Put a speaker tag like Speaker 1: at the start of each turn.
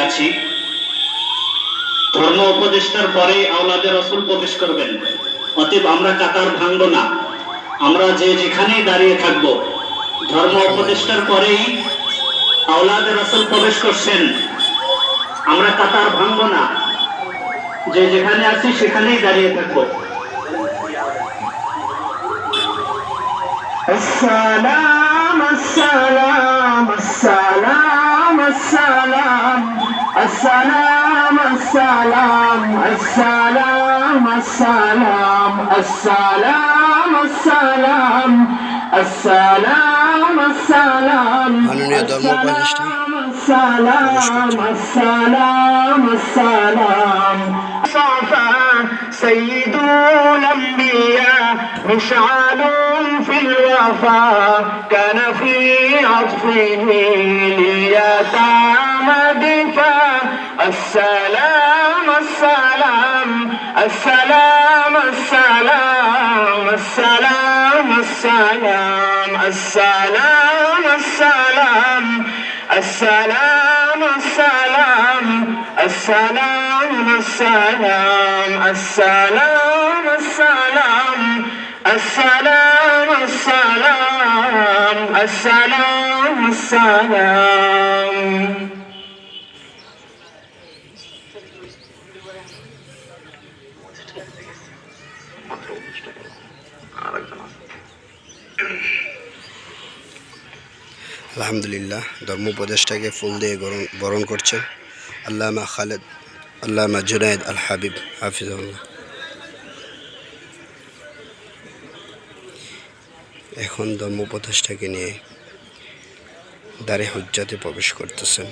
Speaker 1: আছি। ধর্ম উপদেষ্টার পরে আওলাদে রাসূল প্রবেশ করবেন, অতএব আমরা কাতার ভাঙব না, আমরা যে যেখানেই দাঁড়িয়ে থাকব। ধর্ম উপদেষ্টার পরেই আওলাদে রাসূল প্রবেশ করছেন, আমরা কাতার ভাঙব না, যে যেখানে আছি সেখানেই দাঁড়িয়ে থাকবো।
Speaker 2: السلام السلام السلام السلام السلام السلام السلام السلام السلام السلام السلام السلام السلام السلام السلام صفا سيد الأنبياء مشعل في الوفاء كان في عطفه ليتام دفاع السلام السلام السلام السلام السلام السلام السلام السلام السلام السلام السلام السلام السلام السلام السلام السلام السلام السلام
Speaker 3: আলহামদুলিল্লাহ, ধর্ম উপদেষ্টাকে ফুল দিয়ে বরণ করছেন আল্লামা খালেদ, আল্লামা জুনায়েদ আল হাবিব হাফিজাহুল্লাহ। এখন ধর্ম উপদেষ্টাকে নিয়ে দারে হুজ্জাতে প্রবেশ করতেছেন।